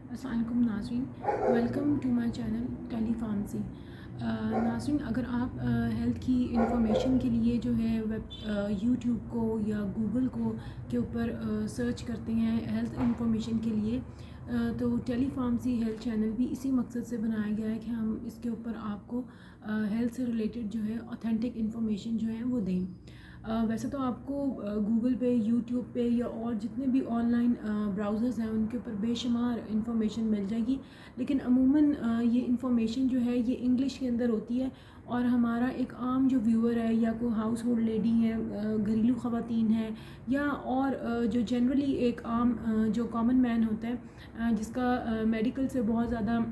अस्सलाम वालेकुम नाज़रीन, वेलकम टू माय चैनल टेलीफार्मेसी। नाज़रीन, अगर आप हेल्थ की इंफॉर्मेशन के लिए जो है यूट्यूब को या गूगल को के ऊपर सर्च करते हैं हेल्थ इंफॉर्मेशन के लिए, तो टेलीफार्मेसी हेल्थ चैनल भी इसी मकसद से बनाया गया है कि हम इसके ऊपर आपको हेल्थ से रिलेटेड जो है ऑथेंटिक इंफॉर्मेशन जो है वो दें। वैसे तो आपको गूगल पे, यूट्यूब पे या और जितने भी ऑनलाइन ब्राउज़र्स हैं उनके ऊपर बेशुमार इंफॉर्मेशन मिल जाएगी, लेकिन अमूमन ये इंफॉर्मेशन जो है ये इंग्लिश के अंदर होती है और हमारा एक आम जो व्यूअर है या कोई हाउस होल्ड लेडी है, घरेलू ख़वातीन है या और जो जनरली एक आम जो कॉमन मैन होता है, जिसका मेडिकल से बहुत ज़्यादा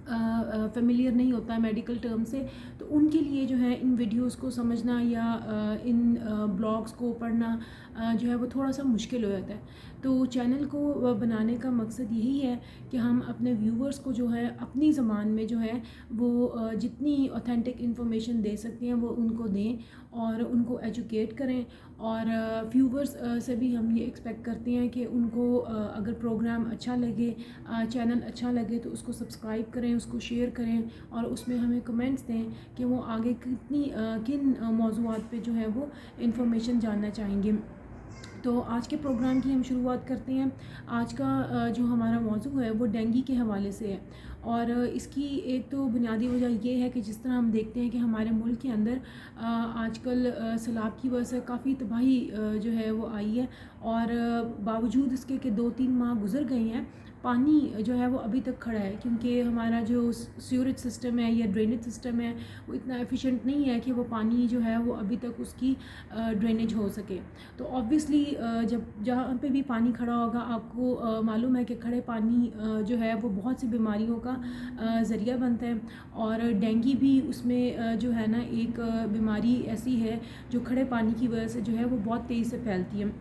फ़ेमिलियर नहीं होता है मेडिकल टर्म से, तो उनके लिए जो है इन वीडियोस को समझना या इन ब्लॉग्स को पढ़ना जो है वो थोड़ा सा मुश्किल हो जाता है। तो चैनल को बनाने का मकसद यही है कि हम अपने व्यूवर्स को जो है अपनी ज़बान में जो है वो जितनी ऑथेंटिक इन्फॉर्मेशन दे सकते हैं वो उनको दें और उनको एजुकेट करें। और व्यूवर्स से भी हम ये एक्सपेक्ट करते हैं कि उनको अगर प्रोग्राम अच्छा लगे, चैनल अच्छा लगे, तो उसको सब्सक्राइब करें, उसको शेयर करें और उसमें हमें कमेंट्स दें कि वो आगे किन मौज़ूआत पे जो है वो इन्फॉर्मेशन जानना चाहेंगे। तो आज के प्रोग्राम की हम शुरुआत करते हैं। आज का जो हमारा मौजू है वो डेंगू के हवाले से है और इसकी एक तो बुनियादी वजह ये है कि जिस तरह हम देखते हैं कि हमारे मुल्क के अंदर आजकल सैलाब की वजह से काफ़ी तबाही जो है वो आई है और बावजूद इसके कि 2-3 माह गुजर गए हैं, पानी जो है वो अभी तक खड़ा है क्योंकि हमारा जो सीवरेज सिस्टम है या ड्रेनेज सिस्टम है वो इतना एफिशिएंट नहीं है कि वो पानी जो है वो अभी तक उसकी ड्रेनेज हो सके। तो ऑब्वियसली जब जहाँ पे भी पानी खड़ा होगा, आपको मालूम है कि खड़े पानी जो है वो बहुत सी बीमारियों का ज़रिया बनता है और डेंगू भी उसमें जो है ना एक बीमारी ऐसी है जो खड़े पानी की वजह से जो है वो बहुत तेज़ी से फैलती है।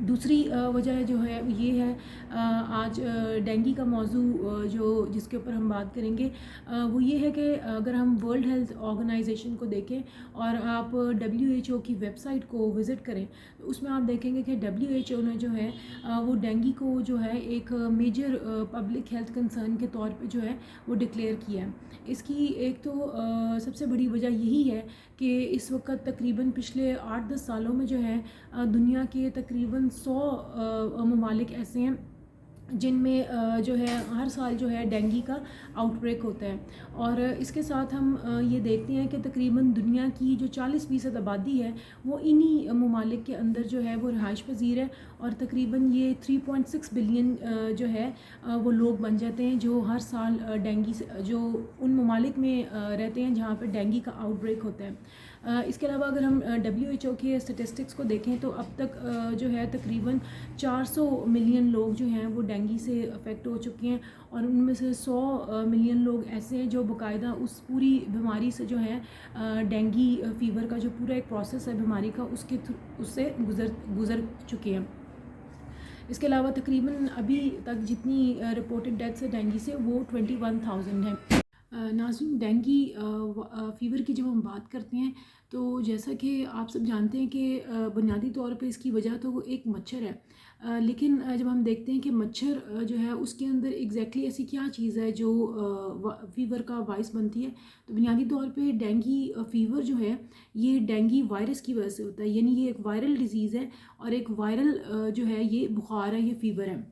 दूसरी वजह जो है ये है, आज डेंगू का मौजू जो जिसके ऊपर हम बात करेंगे वो ये है कि अगर हम वर्ल्ड हेल्थ ऑर्गेनाइजेशन को देखें और आप WHO की वेबसाइट को विज़िट करें, तो उसमें आप देखेंगे कि WHO ने जो है वो डेंगू को जो है एक मेजर पब्लिक हेल्थ कंसर्न के तौर पे जो है वो डिक्लेयर किया है। इसकी एक तो सबसे बड़ी वजह यही है कि इस वक्त तकरीबन पिछले 8-10 सालों में जो है दुनिया के तकरीबन 100 ममालिक ऐसे हैं जिनमें जो है हर साल जो है डेंगू का आउटब्रेक होता है। और इसके साथ हम ये देखते हैं कि तकरीबन दुनिया की जो 40% आबादी है वो इन्हीं ममालिक के अंदर जो है वो रहाइश पजीर है और तकरीबन ये 3.6 बिलियन जो है वो लोग बन जाते हैं जो हर साल डेंगू से जो उन ममालिक में रहते हैं जहाँ पर डेंगू का आउटब्रेक होता है। इसके अलावा अगर हम WHO के स्टेटिस्टिक्स को देखें तो अब तक जो है तकरीबन 400 मिलियन लोग जो हैं वो डेंगू से अफेक्ट हो चुके हैं और उनमें से 100 मिलियन लोग ऐसे हैं जो बाकायदा उस पूरी बीमारी से जो है डेंगू फ़ीवर का जो पूरा एक प्रोसेस है बीमारी का उससे गुज़र चुके हैं। इसके अलावा तकरीबन अभी तक जितनी रिपोर्टेड डेथ्स है डेंगू से वो 21,000 है। नाज़रीन, डेंगू फ़ीवर की जब हम बात करते हैं तो जैसा कि आप सब जानते हैं कि बुनियादी तौर पे इसकी वजह तो वो एक मच्छर है, लेकिन जब हम देखते हैं कि मच्छर जो है उसके अंदर एग्जैक्टली ऐसी क्या चीज़ है जो फ़ीवर का बाइस बनती है, तो बुनियादी तौर पे डेंगू फ़ीवर जो है ये डेंगू वायरस की वजह से होता है, यानी ये एक वायरल डिज़ीज़ है और एक वायरल जो है ये बुखार है, ये फ़ीवर है।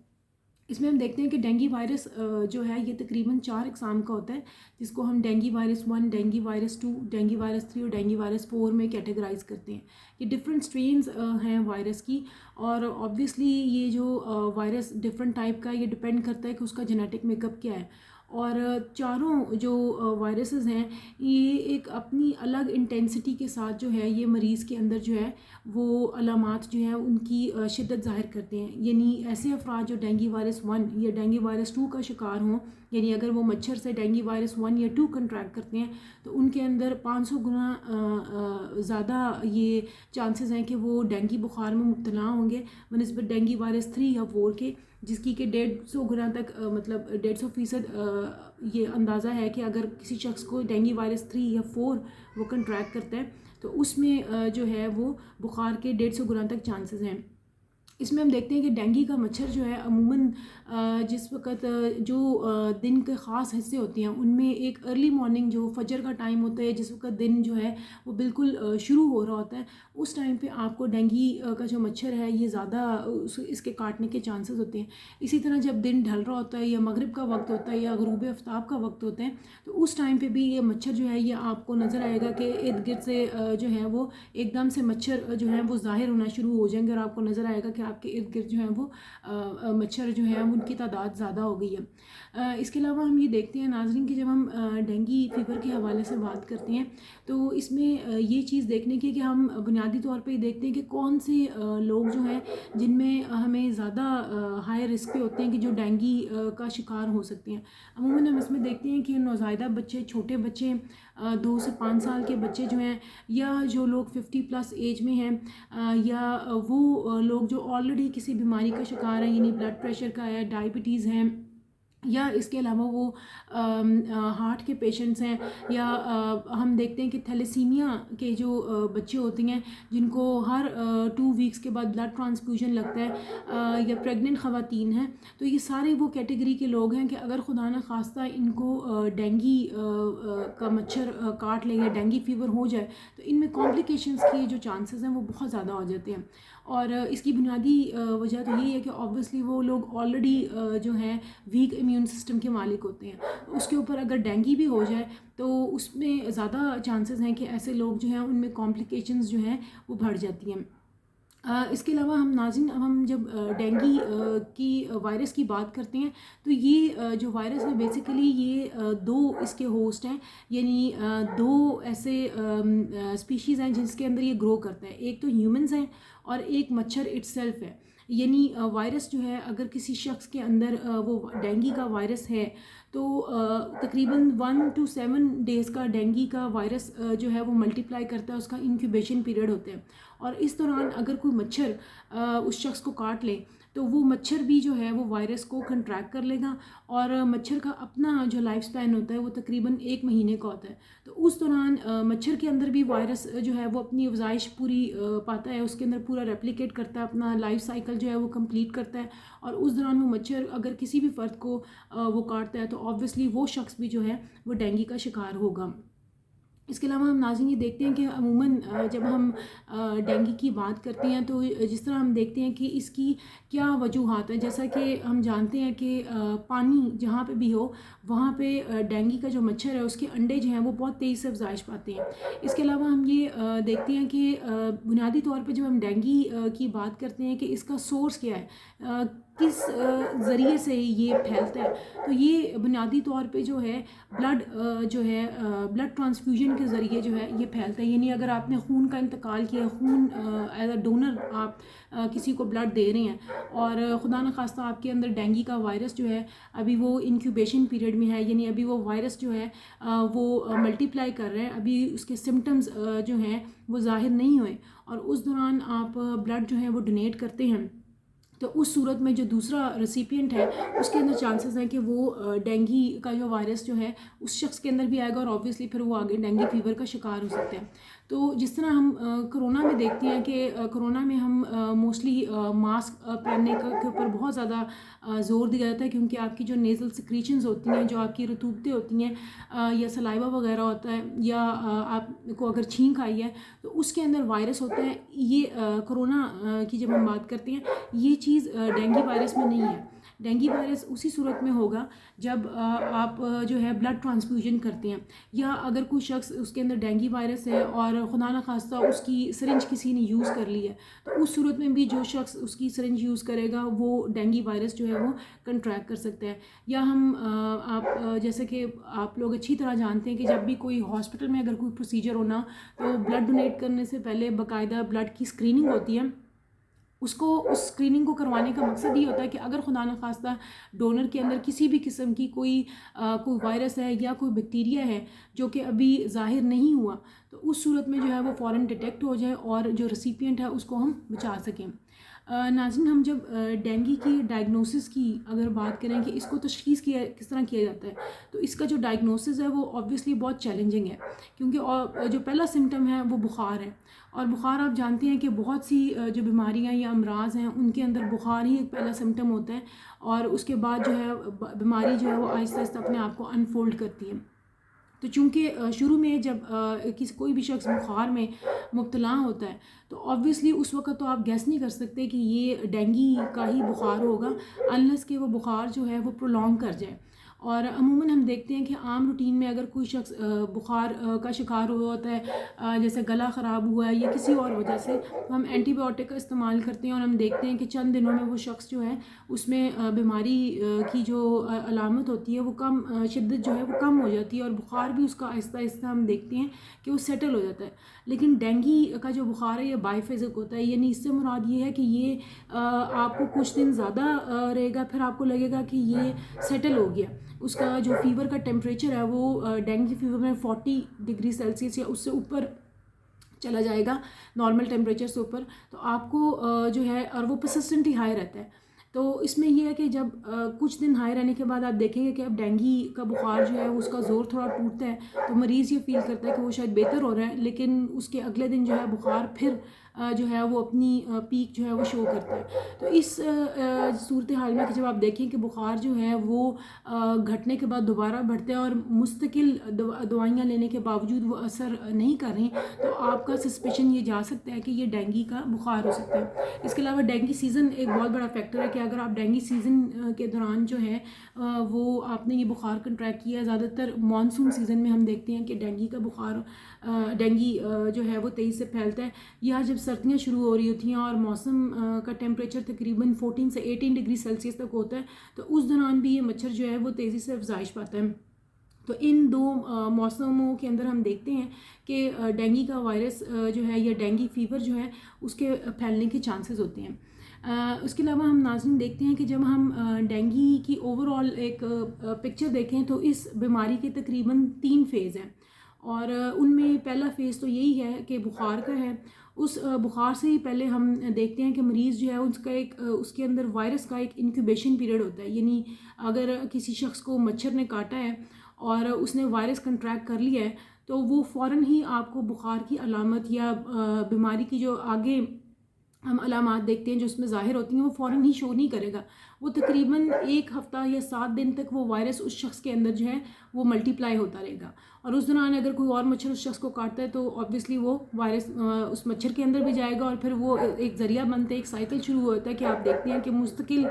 इसमें हम देखते हैं कि डेंगू वायरस जो है ये तकरीबन 4 अक़साम का होता है, जिसको हम dengue virus 1, dengue virus 2, dengue virus 3 और डेंगू वायरस 4 में कैटेगराइज करते हैं। ये डिफरेंट स्ट्रेन्स हैं वायरस की और ऑब्वियसली ये जो वायरस डिफरेंट टाइप का ये डिपेंड करता है कि उसका जेनेटिक मेकअप क्या है। और चारों जो वायरसेस हैं ये एक अपनी अलग इंटेंसिटी के साथ जो है ये मरीज़ के अंदर जो है वो अलामात जो हैं उनकी शिद्दत ज़ाहिर करते हैं। यानी ऐसे अफराद जो डेंगू वायरस 1 या डेंगू वायरस 2 का शिकार हों, यानी अगर वो मच्छर से डेंगू वायरस 1 या 2 कंट्रैक्ट करते हैं तो उनके अंदर 500 गुना ज़्यादा ये चांसेस हैं कि वो डेंगू बुखार में मुब्तला होंगे बनिस्बत डेंगू वायरस 3 या 4 के, जिसकी के 150 गुना तक मतलब 150% ये अंदाज़ा है कि अगर किसी शख्स को डेंगू वायरस 3 या 4 वो कंट्रैक्ट करता है तो उसमें जो है वो बुखार के 150 गुना तक चांसेस हैं। इसमें हम देखते हैं कि डेंगू का मच्छर जो है अमूमन जिस वक़्त जो दिन के ख़ास हिस्से होते हैं उनमें एक अर्ली मॉर्निंग जो फजर का टाइम होता है, जिस वक़्त दिन जो है वो बिल्कुल शुरू हो रहा होता है, उस टाइम पे आपको डेंगू का जो मच्छर है ये ज़्यादा इसके काटने के चांसेस होते हैं। इसी तरह जब दिन ढल रहा होता है या मगरिब का वक्त होता है या ग़ुरूब आफ्ताब का वक्त होता है, तो उस टाइम पे भी ये मच्छर जो है ये आपको नज़र आएगा कि इर्द गिर्द से जो है वो एकदम से मच्छर जो है वो ज़ाहिर होना शुरू हो जाएंगे और आपको नज़र आएगा कि आपके इर्द गिर्द जो है वो मच्छर जो है उनकी तादाद ज़्यादा हो गई है। इसके अलावा हम ये देखते हैं नाज़रीन कि जब हम डेंगू फीवर के हवाले से बात करते हैं तो इसमें ये चीज़ देखने की कि हम बुनियादी तौर पे देखते हैं कि कौन से लोग जो हैं जिनमें हमें ज़्यादा हाई रिस्क पे होते हैं कि जो डेंगू का शिकार हो सकते हैं। अमूमन हम इसमें देखते हैं कि नौज़ायदा बच्चे, छोटे बच्चे, 2 से 5 साल के बच्चे जो हैं, या जो लोग 50+ एज में हैं, या वो लोग जो ऑलरेडी किसी बीमारी का शिकार हैं, यानी ब्लड प्रेशर का है, डायबिटीज़ हैं, या इसके अलावा वो हार्ट के पेशेंट्स हैं, या हम देखते हैं कि थैलेसीमिया के जो बच्चे होते हैं जिनको हर 2 वीक्स के बाद ब्लड ट्रांसफ्यूजन लगता है, या प्रेग्नेंट ख़वातीन हैं, तो ये सारे वो कैटेगरी के लोग हैं कि अगर खुदा न खास्ता इनको डेंगू का मच्छर काट ले या डेंगू फीवर हो जाए तो इनमें कॉम्प्लिकेशंस के जो चांसेस हैं वो बहुत ज़्यादा हो जाते हैं। और इसकी बुनियादी वजह तो यही है कि ऑब्वियसली वो लोग ऑलरेडी जो हैं वीक इम्यून सिस्टम के मालिक होते हैं, उसके ऊपर अगर डेंगू भी हो जाए तो उसमें ज़्यादा चांसेस हैं कि ऐसे लोग जो हैं उनमें कॉम्प्लिकेशंस जो हैं वो बढ़ जाती हैं। इसके अलावा हम नाज़रीन, अब हम जब डेंगू की वायरस की बात करते हैं तो ये जो वायरस है बेसिकली ये 2 इसके होस्ट हैं, यानी 2 ऐसे स्पीशीज़ हैं जिसके अंदर ये ग्रो करता है। एक तो ह्यूमंस हैं और एक मच्छर इट्सेल्फ है। यानी वायरस जो है अगर किसी शख्स के अंदर वो डेंगू का वायरस है तो तकरीबन 1 to 7 डेज़ का डेंगू का वायरस जो है वो मल्टीप्लाई करता है, उसका इंक्यूबेशन पीरियड होता है। और इस दौरान अगर कोई मच्छर उस शख्स को काट ले तो वो मच्छर भी जो है वो वायरस को कंट्रैक्ट कर लेगा, और मच्छर का अपना जो लाइफ स्पैन होता है वो तकरीबन 1 महीने का होता है। तो उस दौरान मच्छर के अंदर भी वायरस जो है वो अपनी अफजाइश पूरी पाता है, उसके अंदर पूरा रेप्लिकेट करता है, अपना लाइफ साइकिल जो है वो कंप्लीट करता है, और उस दौरान वो मच्छर अगर किसी भी फ़र्द को वो काटता है तो ऑब्वियसली वो शख्स भी जो है वो डेंगू का शिकार होगा। इसके अलावा हम नाज़रीन ये देखते हैं कि अमूमन जब हम डेंगू की बात करते हैं तो जिस तरह हम देखते हैं कि इसकी क्या वजूहात हैं, जैसा कि हम जानते हैं कि पानी जहाँ पे भी हो वहाँ पे डेंगू का जो मच्छर है उसके अंडे जो हैं वो बहुत तेज़ी से अफजाइश पाते हैं। इसके अलावा हम ये देखते हैं कि बुनियादी तौर पे जब हम डेंगू की बात करते हैं कि इसका सोर्स क्या है, किस ज़रिए से ये फैलता है, तो ये बुनियादी तौर पे जो है ब्लड जो है ब्लड ट्रांसफ्यूजन के ज़रिए जो है ये फैलता है। यानी अगर आपने खून का इंतकाल किया, खून एज अ डोनर आप किसी को ब्लड दे रहे हैं और खुदा न खास्ता आपके अंदर डेंगू का वायरस जो है अभी वो इंक्यूबेशन पीरियड में है, यानी अभी वो वायरस जो है वो मल्टीप्लाई कर रहे हैं, अभी उसके सिम्टम्स जो हैं वो ज़ाहिर नहीं हुए, और उस दौरान आप ब्लड जो है वो डोनेट करते हैं, तो उस सूरत में जो दूसरा रेसिपिएंट है उसके अंदर चांसेस हैं कि वो डेंगू का जो वायरस जो है उस शख्स के अंदर भी आएगा, और ऑब्वियसली फिर वो आगे डेंगू फीवर का शिकार हो सकते हैं। तो जिस तरह हम कोरोना में देखते हैं कि कोरोना में हम मोस्टली मास्क पहनने के ऊपर बहुत ज़्यादा ज़ोर दिया जाता है, क्योंकि आपकी जो नेज़ल सिक्रीशंस होती हैं, जो आपकी रतूबतें होती हैं, या सलाइवा वगैरह होता है, या आपको अगर छींक आई है तो उसके अंदर वायरस होता है। ये कोरोना की जब हम बात करते हैं ये चीज़ डेंगू वायरस में नहीं है। डेंगू वायरस उसी सूरत में होगा जब आप जो है ब्लड ट्रांसफ्यूजन करते हैं, या अगर कोई शख्स उसके अंदर डेंगू वायरस है और खुदा न खास्ता उसकी सिरिंज किसी ने यूज़ कर ली है, तो उस सूरत में भी जो शख्स उसकी सिरिंज यूज़ करेगा वो डेंगू वायरस जो है वो कंट्रैक्ट कर सकता है। या हम आप जैसे कि आप लोग अच्छी तरह जानते हैं कि जब भी कोई हॉस्पिटल में अगर कोई प्रोसीजर होना तो ब्लड डोनेट करने से पहले बाकायदा ब्लड की स्क्रीनिंग होती है। उसको उस स्क्रीनिंग को करवाने का मकसद ये होता है कि अगर खुदा न खास्ता डोनर के अंदर किसी भी किस्म की कोई वायरस है या कोई बैक्टीरिया है जो कि अभी ज़ाहिर नहीं हुआ, तो उस सूरत में जो है वो फ़ौरन डिटेक्ट हो जाए और जो रेसिपिएंट है उसको हम बचा सकें। नाज़रीन, हम जब डेंगू की डायग्नोसिस की अगर बात करें कि इसको तशख़ीस किया किस तरह किया जाता है, तो इसका जो डायग्नोसिस है वो ऑब्वियसली बहुत चैलेंजिंग है, क्योंकि जो पहला सिम्टम है वो बुखार है। और बुखार आप जानते हैं कि बहुत सी जो बीमारियां या अमराज़ हैं उनके अंदर बुखार ही एक पहला सिम्टम होता है, और उसके बाद जो है बीमारी जो है वो आहिस्ता आहिस्ता अपने आप को अनफोल्ड करती है। तो चूँकि शुरू में जब किसी कोई भी शख्स बुखार में मुब्तला होता है, तो ऑब्वियसली उस वक़्त तो आप गेस नहीं कर सकते कि ये डेंगू का ही बुखार होगा, अनलेस कि वो बुखार जो है वो प्रोलॉन्ग कर जाए। और अमूमन हम देखते हैं कि आम रूटीन में अगर कोई शख्स बुखार का शिकार हुआ होता है, जैसे गला ख़राब हुआ है या किसी और वजह से, तो हम एंटीबायोटिक का इस्तेमाल करते हैं और हम देखते हैं कि चंद दिनों में वो शख्स जो है उसमें बीमारी की जो अलामत होती है वो कम, शिद्दत जो है वो कम हो जाती है, और बुखार भी उसका आहिस्ता आहिस्ता हम देखते हैं कि वो सेटल हो जाता है। लेकिन डेंगू का जो बुखार है ये बाइफेजिक होता है, यानी इससे मुराद ये है कि ये आपको कुछ दिन ज़्यादा रहेगा, फिर आपको लगेगा कि ये सेटल हो गया। उसका जो फ़ीवर का टेम्परेचर है वो डेंगू फीवर में 40 डिग्री सेल्सियस या उससे ऊपर चला जाएगा, नॉर्मल टेम्परेचर से ऊपर। तो आपको जो है, और वो परसिस्टेंटली हाई रहता है। तो इसमें यह है कि जब कुछ दिन हाई रहने के बाद आप देखेंगे कि अब डेंगू का बुखार जो है उसका ज़ोर थोड़ा टूटता है, तो मरीज़ ये फील करता है कि वो शायद बेहतर हो रहा है, लेकिन उसके अगले दिन जो है बुखार फिर जो है वो अपनी पीक जो है वो शो करता है। तो इस सूरत हाल में कि जब आप देखें कि बुखार जो है वो घटने के बाद दोबारा बढ़ता है और मुस्तकिल दवाइयाँ लेने के बावजूद वो असर नहीं कर रही, तो आपका सस्पेशन ये जा सकता है कि ये डेंगू का बुखार हो सकता है। इसके अलावा डेंगू सीज़न एक बहुत बड़ा फैक्टर है कि अगर आप डेंगू सीज़न के दौरान जो है वो आपने ये बुखार कंट्रैक्ट किया, ज़्यादातर मानसून सीज़न में हम देखते हैं कि डेंगू का बुखार डेंगू जो है वो तेज़ी से फैलता है, या जब सर्दियाँ शुरू हो रही होती हैं और मौसम का टेम्परेचर तकरीबन 14 से 18 डिग्री सेल्सियस तक होता है, तो उस दौरान भी ये मच्छर जो है वो तेज़ी से अफजाइश पाता है। तो इन दो मौसमों के अंदर हम देखते हैं कि डेंगू का वायरस जो है या डेंगू फीवर जो है उसके फैलने के चांसेस होते हैं। उसके अलावा हम नाज़रीन देखते हैं कि जब हम डेंगू की ओवरऑल एक पिक्चर देखें, तो इस बीमारी के तकरीबन 3 फेज़ हैं, और उनमें पहला फ़ेज़ तो यही है कि बुखार का है। उस बुखार से ही पहले हम देखते हैं कि मरीज़ जो है उसका एक उसके अंदर वायरस का एक इंक्यूबेशन पीरियड होता है, यानी अगर किसी शख्स को मच्छर ने काटा है और उसने वायरस कंट्रैक्ट कर लिया है, तो वो फ़ौरन ही आपको बुखार की अलामत या बीमारी की जो आगे हम अलामात देखते हैं जो उसमें ज़ाहिर होती हैं वो फ़ौरन ही शो नहीं करेगा। वो तकरीबन 1 हफ़्ता या 7 दिन तक वो वायरस उस शख्स के अंदर जो है वो मल्टीप्लाई होता रहेगा, और उस दौरान अगर कोई और मच्छर उस शख्स को काटता है तो ऑब्वियसली वो वायरस उस मच्छर के अंदर भी जाएगा, और फिर वो एक ज़रिया बनता है, एक साइकिल शुरू होता है कि आप देखते हैं कि मुस्तकिल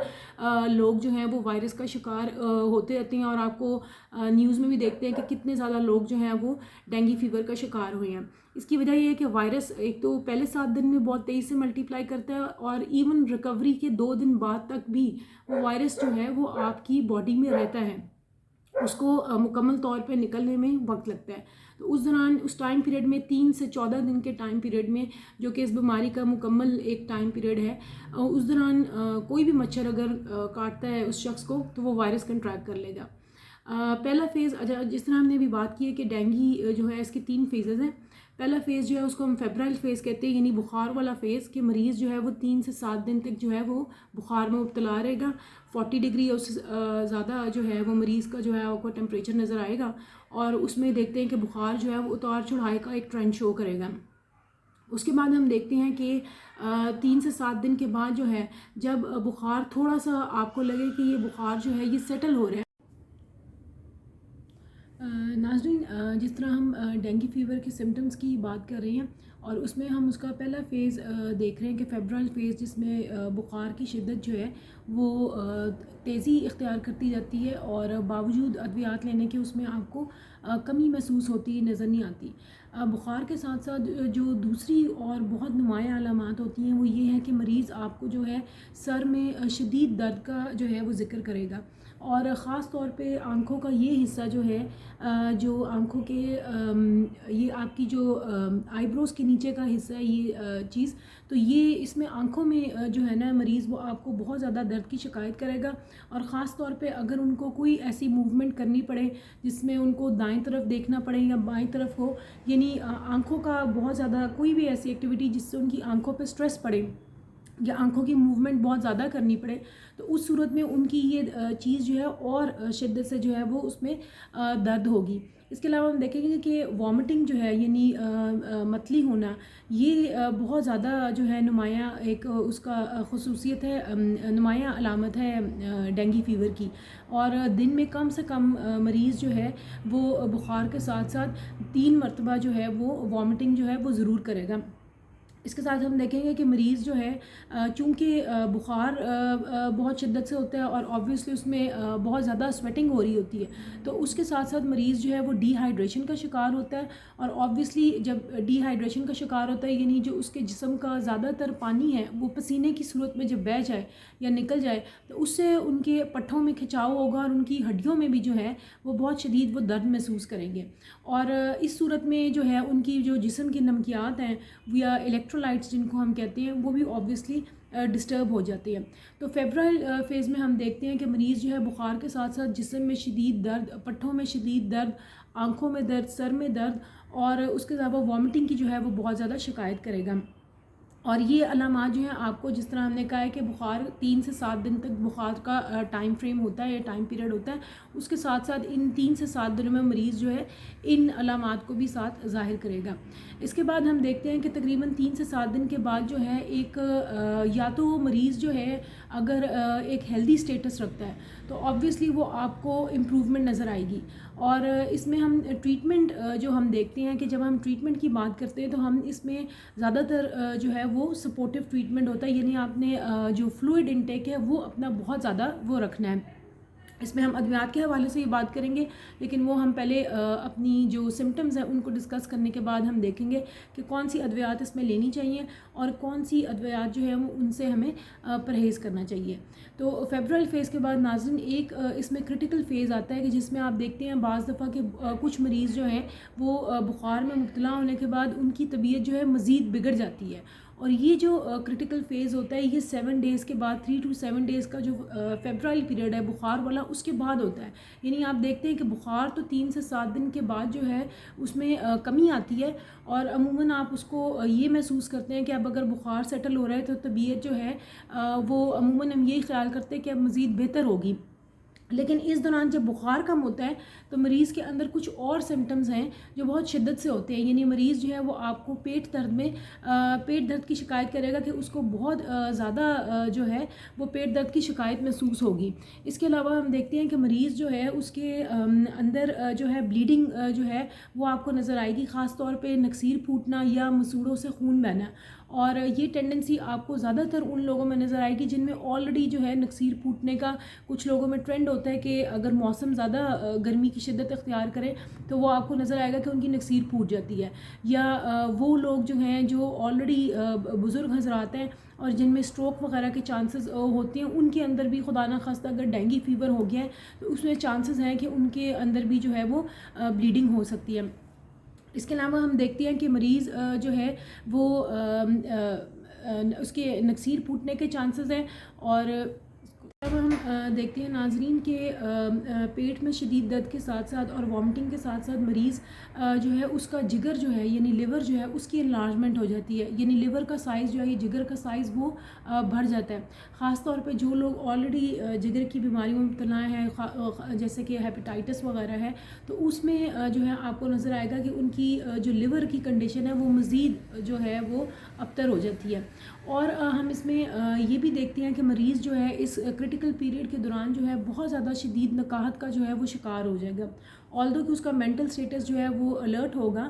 लोग जो हैं वो वायरस का शिकार होते रहते हैं, और आपको न्यूज़ में भी देखते हैं कि कितने ज़्यादा लोग जो हैं वो डेंगू फीवर का शिकार हुए हैं। इसकी वजह ये है कि वायरस एक तो पहले 7 दिन में बहुत तेज़ी से मल्टीप्लाई करता है, और इवन रिकवरी के 2 दिन बाद तक भी वो वायरस जो है वो आपकी बॉडी में रहता है, उसको मुकम्मल तौर पे निकलने में वक्त लगता है। तो उस दौरान उस टाइम पीरियड में 3 से 14 दिन के टाइम पीरियड में, जो कि इस बीमारी का मुकम्मल एक टाइम पीरियड है, उस दौरान कोई भी मच्छर अगर काटता है उस शख्स को, तो वो वायरस कंट्रैक्ट कर लेगा। पहला फ़ेज़, जिस तरह हमने अभी बात की है कि डेंगू जो है इसके 3 फेजेज़ हैं। पहला फ़ेज़ जो है उसको हम फेब्राइल फ़ेज़ कहते हैं, यानी बुखार वाला फ़ेज़, कि मरीज़ जो है वो 3 से 7 दिन तक जो है वो बुखार में मुब्तला रहेगा। 40 डिग्री या उससे ज़्यादा जो है वो मरीज़ का जो है आपको टेम्परेचर नज़र आएगा, और उसमें देखते हैं कि बुखार जो है वो उतार चढ़ाई का एक ट्रेंड शो करेगा। उसके बाद हम देखते हैं कि 3 से 7 दिन के बाद जो है, जब बुखार थोड़ा सा आपको लगे कि ये बुखार जो है ये सेटल हो रहा है। नाज़रीन, जिस तरह हम डेंगू फीवर के सिम्टम्स की बात कर रहे हैं, और उसमें हम उसका पहला फ़ेज़ देख रहे हैं कि फेब्राइल फ़ेज़, जिसमें बुखार की शिद्दत जो है वो तेज़ी इख्तियार करती जाती है, और बावजूद अद्वियात लेने के उसमें आपको कमी महसूस होती नज़र नहीं आती। बुखार के साथ साथ जो दूसरी और बहुत नुमायाँ अलामात होती हैं वो ये है कि मरीज़ आपको जो है सर में शदीद दर्द का जो है वो ज़िक्र करेगा, और ख़ास तौर पे आँखों का ये हिस्सा जो है, जो आँखों के ये आपकी जो आईब्रोज़ के नीचे का हिस्सा है, ये चीज़, तो ये इसमें आँखों में जो है ना मरीज़ वो आपको बहुत ज़्यादा दर्द की शिकायत करेगा, और ख़ास तौर पे अगर उनको कोई ऐसी मूवमेंट करनी पड़े जिसमें उनको दाएं तरफ देखना पड़े या बाएं तरफ हो, यानी आँखों का बहुत ज़्यादा कोई भी ऐसी एक्टिविटी जिससे उनकी आँखों पे स्ट्रेस पड़े, या आंखों की मूवमेंट बहुत ज़्यादा करनी पड़े, तो उस सूरत में उनकी ये चीज़ जो है और शिद्दत से जो है वो उसमें दर्द होगी। इसके अलावा हम देखेंगे कि वॉमिटिंग जो है यानी मतली होना, ये बहुत ज़्यादा जो है नुमायाँ एक उसका ख़ुसूसियत है, नुमायाँ अलामत है डेंगू फ़ीवर की। और दिन में कम से कम मरीज़ जो है वो बुखार के साथ साथ 3 मरतबा जो है वो वॉमिटिंग जो है वो ज़रूर करेगा। इसके साथ हम देखेंगे कि मरीज़ जो है चूँकि बुखार बहुत शिद्दत से होता है और ऑब्वियसली उसमें बहुत ज़्यादा स्वेटिंग हो रही होती है, तो उसके साथ साथ मरीज़ जो है वो डिहाइड्रेशन का शिकार होता है। और ऑब्वियसली जब डिहाइड्रेशन का शिकार होता है यानी जो उसके जिस्म का ज़्यादातर पानी है वो पसीने की सूरत में जब बह जाए या निकल जाए, तो उससे उनके पट्ठों में खिंचाव होगा और उनकी हड्डियों में भी जो है वो बहुत शदीद वो दर्द महसूस करेंगे। और इस सूरत में जो है उनकी जो जिस्म की नमकियात हैं या इलेक्ट्रोलाइट्स जिनको हम कहते हैं, वो भी ऑब्वियसली डिस्टर्ब हो जाती है। तो फेब्राइल फेज़ में हम देखते हैं कि मरीज़ जो है बुखार के साथ साथ जिस्म में शदीद दर्द, पट्ठों में शदीद दर्द, आँखों में दर्द, सर में दर्द और उसके अलावा वॉमिटिंग की जो है वो बहुत ज़्यादा शिकायत करेगा। और ये अलामात जो हैं आपको, जिस तरह हमने कहा है कि बुखार 3 से 7 दिन तक बुखार का टाइम फ्रेम होता है या टाइम पीरियड होता है, उसके साथ साथ इन 3 से 7 दिनों में मरीज़ जो है इन अलामात को भी साथ ज़ाहिर करेगा। इसके बाद हम देखते हैं कि तकरीबन 3 से 7 दिन के बाद जो है एक या तो मरीज़ जो है अगर एक हेल्दी स्टेटस रखता है तो ऑब्वियसली वो आपको इम्प्रूवमेंट नज़र आएगी। और इसमें हम ट्रीटमेंट जो हम देखते हैं कि जब हम ट्रीटमेंट की बात करते हैं तो हम इसमें ज़्यादातर जो है वो सपोर्टिव ट्रीटमेंट होता है, यानी आपने जो फ्लूइड इनटेक है वो अपना बहुत ज़्यादा वो रखना है। इसमें हम अद्वियात के हवाले से ये बात करेंगे, लेकिन वो हम पहले अपनी जो सिम्टम्स हैं उनको डिस्कस करने के बाद हम देखेंगे कि कौन सी अद्वियात इसमें लेनी चाहिए और कौन सी अद्वियात जो है वो उनसे हमें परहेज़ करना चाहिए। तो फेब्रुअल फेज़ के बाद नाज़रीन एक इसमें क्रिटिकल फेज़ आता है कि जिसमें आप देखते हैं बाज़ दफ़ा के कुछ मरीज़ जो हैं वो बुखार में मुब्तला होने के बाद उनकी तबीयत जो है मज़ीद बिगड़ जाती है। और ये जो क्रिटिकल फेज़ होता है ये 7 डेज़ के बाद, 3 to 7 डेज़ का जो फेब्रुअल पीरियड है बुखार वाला, उसके बाद होता है। यानी आप देखते हैं कि बुखार तो 3 से 7 दिन के बाद जो है उसमें कमी आती है और अमूमन आप उसको ये महसूस करते हैं कि अब अगर बुखार सेटल हो रहा है तो तबीयत जो है वो अमूमन हम यही ख्याल करते हैं कि अब मज़ीद बेहतर होगी। लेकिन इस दौरान जब बुखार कम होता है तो मरीज़ के अंदर कुछ और सिम्टम्स हैं जो बहुत शिद्दत से होते हैं, यानी मरीज़ जो है वो आपको पेट दर्द में पेट दर्द की शिकायत करेगा कि उसको बहुत ज़्यादा जो है वो पेट दर्द की शिकायत महसूस होगी। इसके अलावा हम देखते हैं कि मरीज़ जो है उसके अंदर जो है ब्लीडिंग जो है वो आपको नज़र आएगी, ख़ास तौर पे नक्सीर फूटना या मसूड़ों से खून बहना। और ये टेंडेंसी आपको ज़्यादातर उन लोगों में नज़र आएगी जिनमें ऑलरेडी जो है नक्सीर फूटने का कुछ लोगों में ट्रेंड होता है कि अगर मौसम ज़्यादा गर्मी की शिद्दत इख्तियार करे तो वो आपको नज़र आएगा कि उनकी नक्सीर फूट जाती है। या वो लोग जो हैं जो ऑलरेडी बुज़ुर्ग हज़रात हैं और जिनमें स्ट्रोक वगैरह के चांसेस होते हैं, उनके अंदर भी खुदा न खास्ता अगर डेंगू फीवर हो गया है तो उसमें चांसेस हैं कि उनके अंदर भी जो है वो ब्लीडिंग हो सकती है। इसके अलावा हम देखते हैं कि मरीज़ जो है वो उसके नक्सीर फूटने के चांसेस हैं। और अब हम देखते हैं नाजरीन के पेट में शदीद दर्द के साथ साथ और वॉमिटिंग के साथ साथ मरीज़ जो है उसका जिगर जो है यानी लिवर जो है उसकी इनलार्जमेंट हो जाती है, यानी लिवर का साइज़ जो है ये जिगर का साइज़ वो बढ़ जाता है। ख़ास तौर पे जो लोग ऑलरेडी जिगर की बीमारियों में मुब्तला हैं जैसे कि हेपेटाइटिस वगैरह है, तो उसमें जो है आपको नज़र आएगा कि उनकी जो लिवर की कंडीशन है वो मज़ीद जो है वो अबतर हो जाती है। और हम इसमें ये भी देखते हैं कि मरीज़ जो है इस क्रिटिकल पीरियड के दौरान जो है बहुत ज़्यादा शदीद नकाहत का जो है वो शिकार हो जाएगा। ऑल्दो कि उसका मेंटल स्टेटस जो है वो अलर्ट होगा,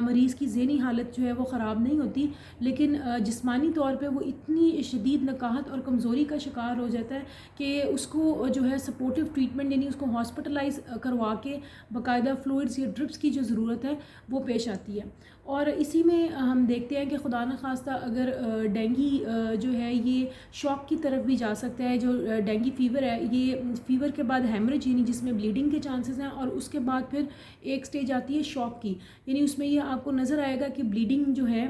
मरीज़ की ज़हनी हालत जो है वो ख़राब नहीं होती, लेकिन जिस्मानी तौर पे वो इतनी शदीद नकाहत और कमज़ोरी का शिकार हो जाता है कि उसको जो है सपोर्टिव ट्रीटमेंट यानी उसको हॉस्पिटलाइज करवा के बाकायदा फ्लूइड्स या ड्रिप्स की जो ज़रूरत है वो पेश आती है। और इसी में हम देखते हैं कि खुदा न खास्ता अगर डेंगू जो है ये शॉक की तरफ भी जा सकता है। जो डेंगू फ़ीवर है ये फ़ीवर के बाद हेमरेज यानी जिसमें ब्लीडिंग के चांसेस हैं, और उसके बाद फिर एक स्टेज आती है शॉक की, यानी उसमें ये आपको नज़र आएगा कि ब्लीडिंग जो है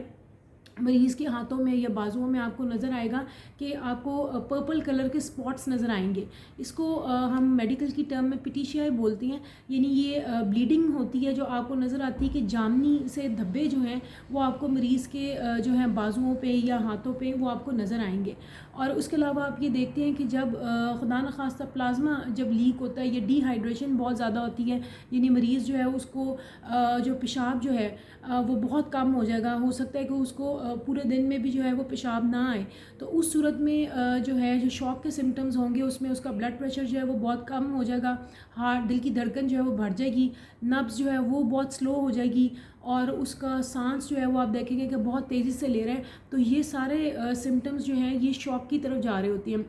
मरीज़ के हाथों में या बाजुओं में आपको नज़र आएगा कि आपको पर्पल कलर के स्पॉट्स नज़र आएंगे। इसको हम मेडिकल की टर्म में पिटीशिया बोलते हैं, यानी ये ब्लीडिंग होती है जो आपको नज़र आती है कि जामनी से धब्बे जो हैं वो आपको मरीज़ के जो है बाजुओं पे या हाथों पे वो आपको नज़र आएंगे। और उसके अलावा आप ये देखते हैं कि जब खुदा न खास्ता प्लाज्मा जब लीक होता है या डिहाइड्रेशन बहुत ज़्यादा होती है, यानी मरीज़ जो है उसको जो पेशाब जो है वो बहुत कम हो जाएगा, हो सकता है कि उसको पूरे दिन में भी जो है वो पेशाब ना आए, तो उस सूरत में जो है जो शॉक के सिम्टम्स होंगे उसमें उसका ब्लड प्रेशर जो है वो बहुत कम हो जाएगा, हार्ट दिल की धड़कन जो है वो बढ़ जाएगी, नब्ज़ जो है वो बहुत स्लो हो जाएगी और उसका सांस जो है वो आप देखेंगे कि बहुत तेज़ी से ले रहे हैं। तो ये सारे सिम्टम्स जो हैं ये शॉक की तरफ जा रहे होती हैं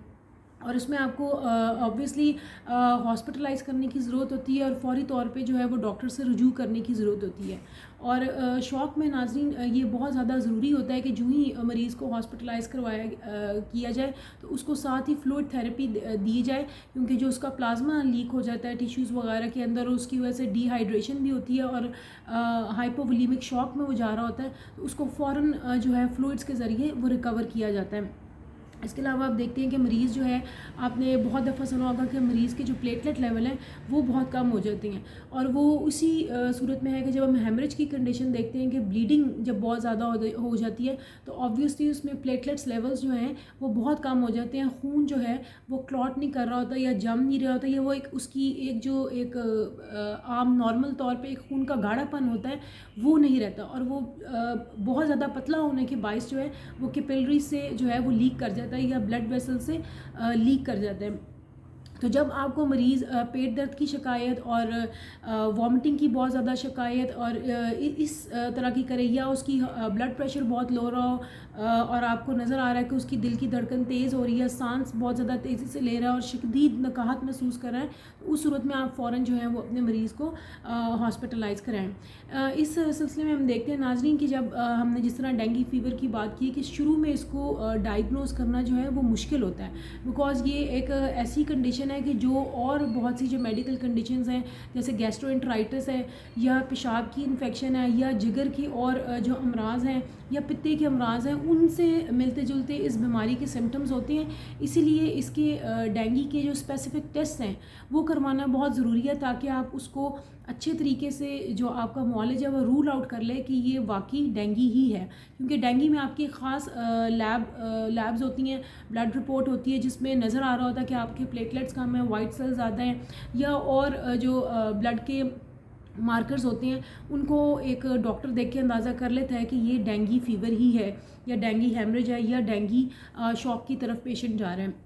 और इसमें आपको ऑब्वियसली हॉस्पिटलाइज़ करने की ज़रूरत होती है और फौरी तौर पे जो है वो डॉक्टर से रुजू करने की ज़रूरत होती है। और शॉक में नाज़रीन ये बहुत ज़्यादा ज़रूरी होता है कि जो ही मरीज़ को हॉस्पिटलाइज़ करवाया किया जाए तो उसको साथ ही फ्लूइड थेरेपी दी जाए, क्योंकि जो उसका प्लाज्मा लीक हो जाता है टिश्यूज़ वगैरह के अंदर और उसकी वजह से डिहाइड्रेशन भी होती है और हाइपोवोलेमिक शॉक में वो जा रहा होता है, तो उसको फ़ौरन जो है फ्लूइड्स के ज़रिए वो रिकवर किया जाता है। इसके अलावा आप देखते हैं कि मरीज़ जो है, आपने बहुत दफ़ा सुना होगा कि मरीज़ के जो प्लेटलेट लेवल हैं वो बहुत कम हो जाते हैं और वो उसी सूरत में है कि जब हम हेमरेज की कंडीशन देखते हैं कि ब्लीडिंग जब बहुत ज़्यादा हो जाती है तो ऑब्वियसली उसमें प्लेटलेट्स लेवल्स जो हैं वो बहुत कम हो जाते हैं, खून जो है वो क्लॉट नहीं कर रहा होता या जम नहीं रहा होता, या वो एक उसकी एक आम नॉर्मल तौर पे एक खून का गाढ़ापन होता है वो नहीं रहता और वो बहुत ज़्यादा पतला होने के बायस जो है वो कैपिलरी से जो है वो लीक कर जाता है या ब्लड वेसल से लीक कर जाता है। तो जब आपको मरीज़ पेट दर्द की शिकायत और वॉमिटिंग की बहुत ज़्यादा शिकायत और इस तरह की करे या उसकी ब्लड प्रेशर बहुत लो रहा हो और आपको नज़र आ रहा है कि उसकी दिल की धड़कन तेज़ हो रही है, सांस बहुत ज़्यादा तेज़ी से ले रहा है और शदीद नकाहत महसूस कर रहा है, तो उस सूरत में आप फ़ौरन जो है वो अपने मरीज़ को हॉस्पिटलाइज़ कराएँ। इस सिलसिले में हम देखते हैं नाज़रीन कि जब हमने जिस तरह डेंगू फीवर की बात की कि शुरू में इसको डायग्नोज़ करना जो है वो मुश्किल होता है, बिकॉज़ ये एक ऐसी कंडीशन है कि जो और बहुत सी जो मेडिकल कंडीशंस हैं जैसे गैस्ट्रोएंटराइटिस है या पेशाब की इन्फेक्शन है या जिगर की और जो अमराज़ हैं या पित्ते के अमराज़ हैं उनसे मिलते जुलते इस बीमारी के सिम्टम्स होते हैं। इसीलिए इसके डेंगू के जो स्पेसिफ़िक टेस्ट हैं वो करवाना बहुत ज़रूरी है ताकि आप उसको अच्छे तरीके से जो आपका मौलज है वो रूल आउट कर ले कि ये वाकई डेंगू ही है, क्योंकि डेंगू में आपकी ख़ास लैब्स होती हैं, ब्लड रिपोर्ट होती है जिसमें नज़र आ रहा होता है कि आपके प्लेटलेट्स कम है, वाइट सेल्स ज़्यादा हैं या और जो ब्लड के मार्कर्स होते हैं उनको एक डॉक्टर देख के अंदाज़ा कर लेता है कि ये डेंगू फीवर ही है या डेंगू हेमरेज है या डेंगू शॉक की तरफ पेशेंट जा रहे हैं।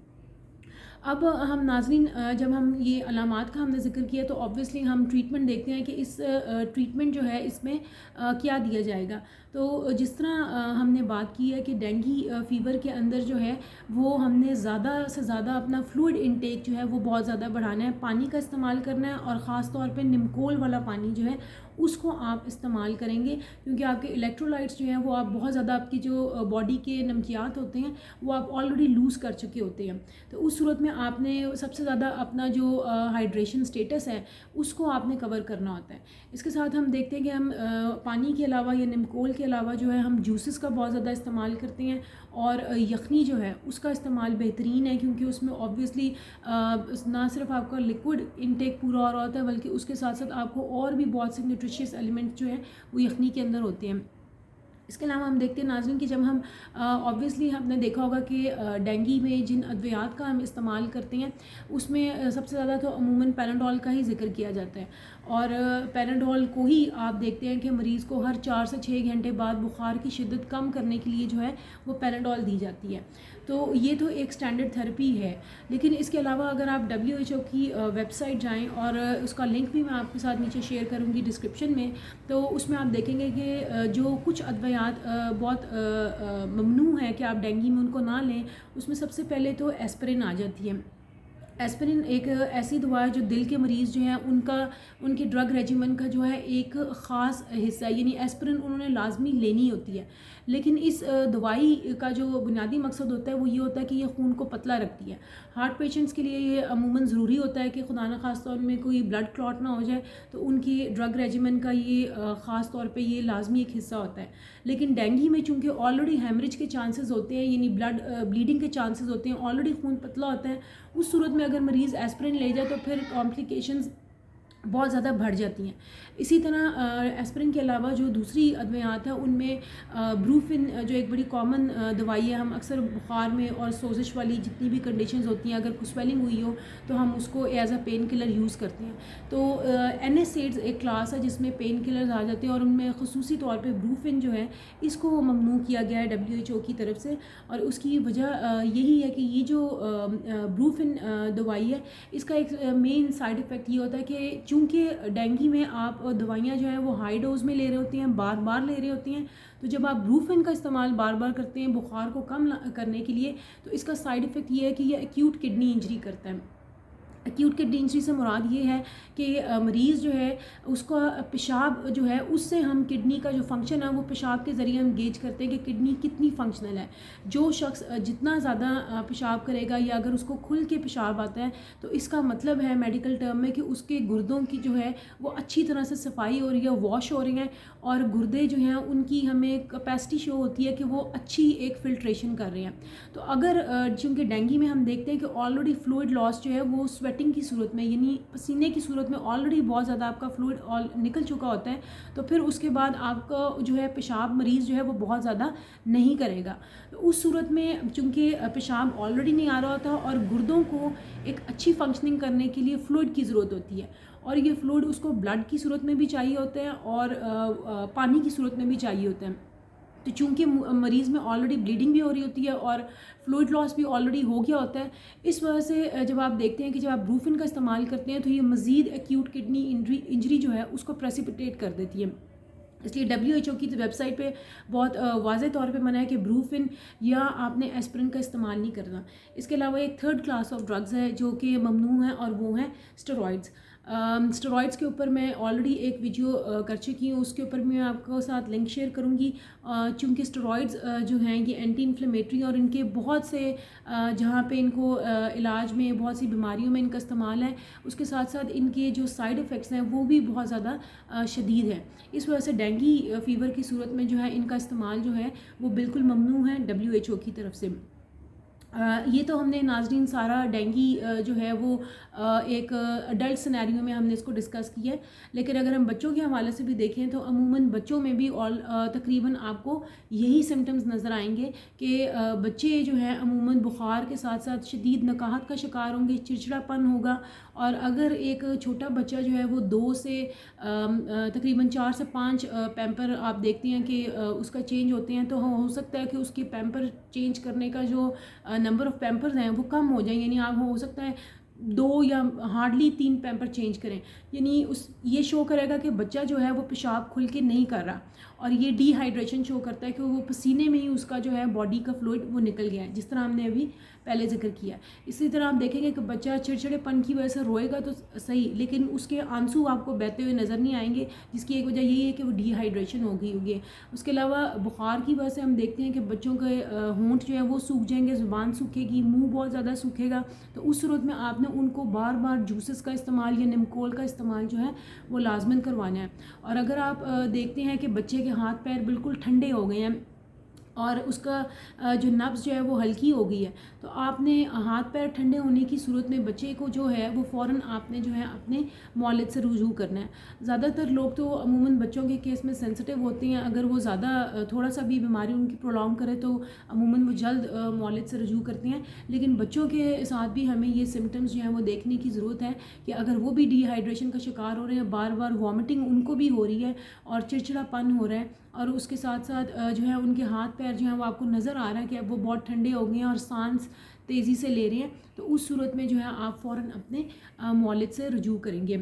अब हम नाज़रीन जब हम ये अलामात का हमने ज़िक्र किया तो ऑब्वियसली हम ट्रीटमेंट देखते हैं कि इस ट्रीटमेंट जो है इसमें क्या दिया जाएगा। तो जिस तरह हमने बात की है कि डेंगू फ़ीवर के अंदर जो है वो हमने ज़्यादा से ज़्यादा अपना फ्लूइड इंटेक जो है वो बहुत ज़्यादा बढ़ाना है, पानी का इस्तेमाल करना है और ख़ास तौर पे निमकोल वाला पानी जो है उसको आप इस्तेमाल करेंगे, क्योंकि आपके इलेक्ट्रोलाइट्स जो हैं वो आप बहुत ज़्यादा आपकी जो बॉडी के नमकियात होते हैं वो आप ऑलरेडी लूज़ कर चुके होते हैं। तो उस सूरत में आपने सबसे ज़्यादा अपना जो हाइड्रेशन स्टेटस है उसको आपने कवर करना होता है। इसके साथ हम देखते हैं कि हम पानी के अलावा या निमकोल के अलावा जो है हम जूसेस का बहुत ज़्यादा इस्तेमाल करते हैं और यखनी जो है उसका इस्तेमाल बेहतरीन है, क्योंकि उसमें ऑब्वियसली ना सिर्फ आपका लिक्विड इनटेक पूरा हो रहा होता है बल्कि उसके साथ साथ आपको और भी बहुत से न्यूट्रिशियस एलिमेंट जो है वो यखनी के अंदर होते हैं। इसके अलावा हम देखते हैं नाज़रीन कि जब हम ऑब्वियसली हमने देखा होगा कि डेंगू में जिन अद्वियात का हम इस्तेमाल करते हैं उसमें सबसे ज़्यादा तो अमूमन पैराडोल का ही जिक्र किया जाता है और पैराडोल को ही आप देखते हैं कि मरीज़ को हर 4 से 6 घंटे बाद बुखार की शिद्दत कम करने के लिए जो है वो पैराडोल दी जाती है। तो ये तो एक स्टैंडर्ड थेरेपी है, लेकिन इसके अलावा अगर आप WHO की वेबसाइट जाएं और उसका लिंक भी मैं आपके साथ नीचे शेयर करूंगी डिस्क्रिप्शन में, तो उसमें आप देखेंगे कि जो कुछ अद्वियात बहुत ममनू है कि आप डेंगू में उनको ना लें, उसमें सबसे पहले तो एस्पिरिन आ जाती है। एस्पिरिन एक ऐसी दवा है जो दिल के मरीज़ जो हैं उनके ड्रग रेजिमेंट का जो है एक ख़ास हिस्सा है, यानी एस्पिरिन उन्होंने लाजमी लेनी होती है। लेकिन इस दवाई का जो बुनियादी मकसद होता है वो ये होता है कि ये खून को पतला रखती है। हार्ट पेशेंट्स के लिए ये अमूमन ज़रूरी होता है कि खुदा न खास तौर में कोई ब्लड क्लॉट ना हो जाए, तो उनकी ड्रग रेजिमेंट का ये ख़ास तौर पे ये लाजमी एक हिस्सा होता है। लेकिन डेंगू में चूँकि ऑलरेडी हेमरेज के चांसेस होते हैं, यानी ब्लीडिंग के चांसेस होते हैं, ऑलरेडी खून पतला होता है, उस सूरत में अगर मरीज़ एस्पिरिन ले जाए तो फिर कॉम्प्लिकेशंस बहुत ज़्यादा बढ़ जाती हैं। इसी तरह एस्पिरिन के अलावा जो दूसरी अद्वियात है उनमें ब्रूफिन जो एक बड़ी कॉमन दवाई है, हम अक्सर बुखार में और सोजिश वाली जितनी भी कंडीशंस होती हैं, अगर कुछ स्वेलिंग हुई हो तो हम उसको as a pain killer use करते हैं। तो NSAIDs एक क्लास है जिसमें पेन किलर्स आ जाते हैं और उनमें खसूसी तौर पर ब्रूफिन जो है इसको ममनू किया गया है WHO की तरफ से। और उसकी वजह यही है कि ये जो ब्रूफिन दवाई है इसका एक मेन साइड इफ़ेक्ट ये होता है कि चूँकि डेंगू में आप दवाइयाँ जो हैं वो हाई डोज में ले रहे होती हैं, बार बार ले रही होती हैं, तो जब आप ब्रूफिन का इस्तेमाल बार बार करते हैं बुखार को कम करने के लिए, तो इसका साइड इफ़ेक्ट ये है कि ये एक्यूट किडनी इंजरी करता है। एक्यूट किडनी इंजरी से मुराद ये है कि मरीज़ जो है उसका पेशाब जो है उससे हम किडनी का जो फंक्शन है वो पेशाब के ज़रिए हम गेज करते हैं कि किडनी कितनी फंक्शनल है। जो शख्स जितना ज़्यादा पेशाब करेगा या अगर उसको खुल के पेशाब आता है तो इसका मतलब है मेडिकल टर्म में कि उसके गुर्दों की जो है वो अच्छी तरह से सफाई हो रही है, वॉश हो रही हैं, और गुर्दे जो हैं उनकी हमें कैपेसिटी शो होती है कि वो अच्छी एक फ़िल्ट्रेशन कर रहे हैं। तो अगर चूँकि डेंगू में हम देखते हैं कि ऑलरेडी फ्लूइड लॉस जो है वो स्वेटिंग की सूरत में, यानी पसीने की सूरत में ऑलरेडी बहुत ज़्यादा आपका फ्लूइड निकल चुका होता है, तो फिर उसके बाद आपका जो है पेशाब मरीज़ जो है वो बहुत ज़्यादा नहीं करेगा। तो उस सूरत में चूँकि पेशाब ऑलरेडी नहीं आ रहा होता और गुर्दों को एक अच्छी फंक्शनिंग करने के लिए फ्लूइड की ज़रूरत होती है, और ये फ्लूइड उसको ब्लड की सूरत में भी चाहिए होता है और पानी की सूरत में भी चाहिए होता है। तो चूँकि मरीज़ में ऑलरेडी ब्लीडिंग भी हो रही होती है और फ्लूइड लॉस भी ऑलरेडी हो गया होता है, इस वजह से जब आप देखते हैं कि जब आप ब्रूफिन का इस्तेमाल करते हैं तो ये मज़ीद एक्यूट किडनी इंजरी जो है उसको प्रेसिपिटेट कर देती है। इसलिए WHO की वेबसाइट पे बहुत वाज़े तौर पे मना है कि ब्रूफिन या आपने एस्पिरिन का इस्तेमाल नहीं करना। इसके अलावा एक थर्ड क्लास ऑफ ड्रग्स है जो कि ममनू है और वो हैं स्टेरॉइड्स। स्टेरॉइड्स के ऊपर मैं ऑलरेडी एक वीडियो कर चुकी हूँ, उसके ऊपर मैं आपको साथ लिंक शेयर करूँगी। चूँकि स्टेरॉइड्स जो हैं ये एंटी इन्फ्लेमेटरी और इनके बहुत से जहाँ पे इनको इलाज में बहुत सी बीमारियों में इनका इस्तेमाल है, उसके साथ साथ इनके जो साइड इफ़ेक्ट्स हैं वो भी बहुत ज़्यादा शदीद है। इस वजह से डेंगू फ़ीवर की सूरत में जो है इनका इस्तेमाल जो है वो बिल्कुल ममनू है WHO की तरफ से। ये तो हमने नाज़रीन सारा डेंगू जो है वो एक अडल्ट सिनेरियो में हमने इसको डिस्कस किया है, लेकिन अगर हम बच्चों के हवाले से भी देखें तो अमूमन बच्चों में भी तकरीबन आपको यही सिम्टम्स नज़र आएंगे कि बच्चे जो हैं अमूमन बुखार के साथ साथ शदीद नकाहत का शिकार होंगे, चिड़चिड़ापन होगा, और अगर एक छोटा बच्चा जो है वो 2 से तकरीबन 4 से 5 पैम्पर आप देखते हैं कि उसका चेंज होते हैं, तो हो सकता है कि उसकी पैम्पर चेंज करने का जो नंबर ऑफ़ पैम्पर्स हैं वो कम हो जाए, यानी आप हो सकता है 2 या हार्डली 3 पैम्पर चेंज करें, यानी ये शो करेगा कि बच्चा जो है वो पेशाब खुल के नहीं कर रहा, और ये डिहाइड्रेशन शो करता है कि वो पसीने में ही उसका जो है बॉडी का फ्लूइड वो निकल गया है, जिस तरह हमने अभी पहले जिक्र किया। इसी तरह आप देखेंगे कि बच्चा चिड़चिड़ेपन की वजह से रोएगा तो सही, लेकिन उसके आंसू आपको बहते हुए नज़र नहीं आएंगे, जिसकी एक वजह यही है कि वो डिहाइड्रेशन हो गई होगी। उसके अलावा बुखार की वजह से हम देखते हैं कि बच्चों के होंठ जो है वो सूख जाएंगे, ज़ुबान सूखेगी, मुँह बहुत ज़्यादा सूखेगा, तो उस सूरत में आपने उनको बार बार जूसेस का इस्तेमाल या निमकोल का इस्तेमाल जो है वो लाजमन करवाना है। और अगर आप देखते हैं कि बच्चे के हाथ पैर बिल्कुल ठंडे हो गए हैं और उसका जो नब्ज़ जो है वो हल्की हो गई है, तो आपने हाथ पैर ठंडे होने की सूरत में बच्चे को जो है वो फ़ौरन आपने जो है अपने मौलिद से रुजू करना है। ज़्यादातर लोग तो अमूमन बच्चों के केस में सेंसिटिव होते हैं, अगर वो ज़्यादा थोड़ा सा भी बीमारी उनकी प्रोलॉन्ग करे तो अमूमन वो जल्द मौलिद से रुजू करते हैं, लेकिन बच्चों के साथ भी हमें ये सिम्टम्स जो हैं वो देखने की ज़रूरत है कि अगर वो भी डिहाइड्रेशन का शिकार हो रहे हैं, बार बार वॉमिटिंग उनको भी हो रही है और चिड़चिड़ापन हो रहा है, और उसके साथ साथ जो है उनके हाथ पैर जो हैं वो आपको नज़र आ रहा है कि अब वो बहुत ठंडे हो गए हैं और सांस तेज़ी से ले रहे हैं, तो उस सूरत में जो है आप फ़ौरन अपने मौलिद से रुजू करेंगे।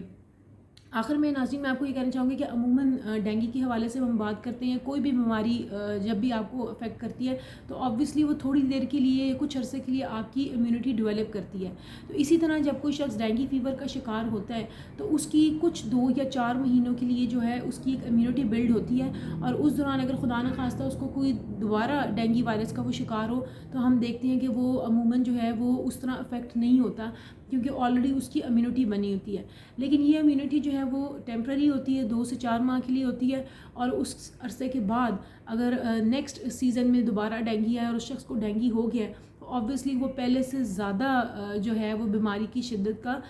आखिर में नाज़रीन मैं आपको ये कहना चाहूँगी कि अमूमन डेंगू के हवाले से हम बात करते हैं, कोई भी बीमारी जब भी आपको अफेक्ट करती है तो ऑब्वियसली वो थोड़ी देर के लिए, कुछ अरसे के लिए आपकी इम्यूनिटी डेवलप करती है। तो इसी तरह जब कोई शख्स डेंगू फीवर का शिकार होता है तो उसकी कुछ 2 या 4 महीनों के लिए जो है उसकी एक इम्यूनिटी बिल्ड होती है, और उस दौरान अगर खुदा न खास्ता उसको कोई दोबारा डेंगू वायरस का वो शिकार हो तो हम देखते हैं कि वो अमूमन जो है वो उस तरह अफेक्ट नहीं होता, क्योंकि ऑलरेडी उसकी इम्यूनिटी बनी होती है। लेकिन ये इम्यूनिटी जो है वो टेम्प्ररी होती है, 2 से 4 माह के लिए होती है, और उस अरसे के बाद अगर नेक्स्ट सीज़न में दोबारा डेंगू आया और उस शख्स को डेंगू हो गया तो ऑब्वियसली वो पहले से ज़्यादा जो है वो बीमारी की शिद्दत का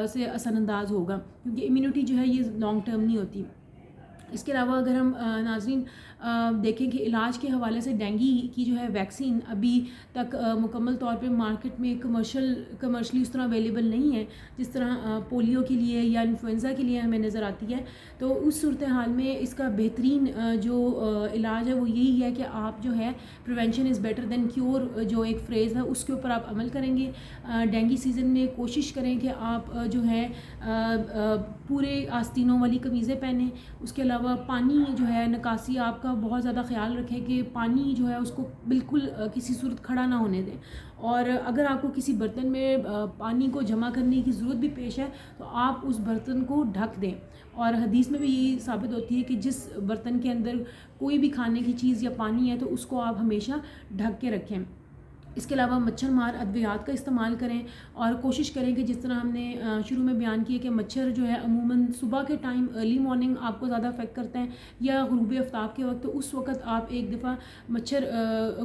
से असरअंदाज होगा, क्योंकि इम्यूनिटी जो है ये लॉन्ग टर्म नहीं होती। इसके अलावा अगर हम नाज़रीन देखें कि इलाज के हवाले से डेंगू की जो है वैक्सीन अभी तक मुकम्मल तौर पे मार्केट में कमर्शली उस तरह अवेलेबल नहीं है जिस तरह पोलियो के लिए या इन्फ्लुएंज़ा के लिए हमें नज़र आती है। तो उस सूरत हाल में इसका बेहतरीन जो इलाज है वो यही है कि आप जो है prevention is better than cure जो एक फ्रेज़ है उसके ऊपर आप अमल करेंगे। डेंगू सीज़न में कोशिश करें कि आप जो है पूरे आस्तीनों वाली कमीज़ें पहनें। उसके अलावा पानी जो है निकासी आपका बहुत ज़्यादा ख्याल रखें कि पानी जो है उसको बिल्कुल किसी सूरत खड़ा ना होने दें, और अगर आपको किसी बर्तन में पानी को जमा करने की ज़रूरत भी पेश है तो आप उस बर्तन को ढक दें। और हदीस में भी यही साबित होती है कि जिस बर्तन के अंदर कोई भी खाने की चीज़ या पानी है तो उसको आप हमेशा ढक के रखें। इसके अलावा मच्छर मार अद्वियात का इस्तेमाल करें, और कोशिश करें कि जिस तरह हमने शुरू में बयान किया कि मच्छर जो है अमूमन सुबह के टाइम अर्ली मॉर्निंग आपको ज़्यादा अफेक्ट करते हैं या ग़ुरूब आफ्ताब के वक्त, तो उस वक्त आप एक दफ़ा मच्छर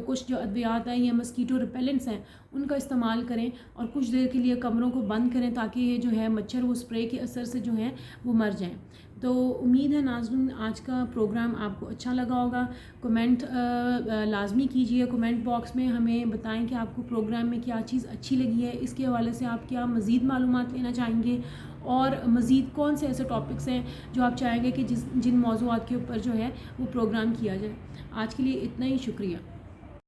कुछ जो अद्वियात हैं या मस्कीटो रिपेलेंट्स हैं उनका इस्तेमाल करें, और कुछ देर के लिए कमरों को बंद करें ताकि ये जो है मच्छर वो स्प्रे के असर से जो है वो मर जाएँ। तो उम्मीद है नाज़रीन आज का प्रोग्राम आपको अच्छा लगा होगा। कमेंट लाजमी कीजिए, कमेंट बॉक्स में हमें बताएं कि आपको प्रोग्राम में क्या चीज़ अच्छी लगी है, इसके हवाले से आप क्या मज़ीद मालूमात लेना चाहेंगे, और मज़ीद कौन से ऐसे टॉपिक्स हैं जो आप चाहेंगे कि जिन मौज़ूआत के ऊपर जो है वो प्रोग्राम किया जाए। आज के लिए इतना ही, शुक्रिया।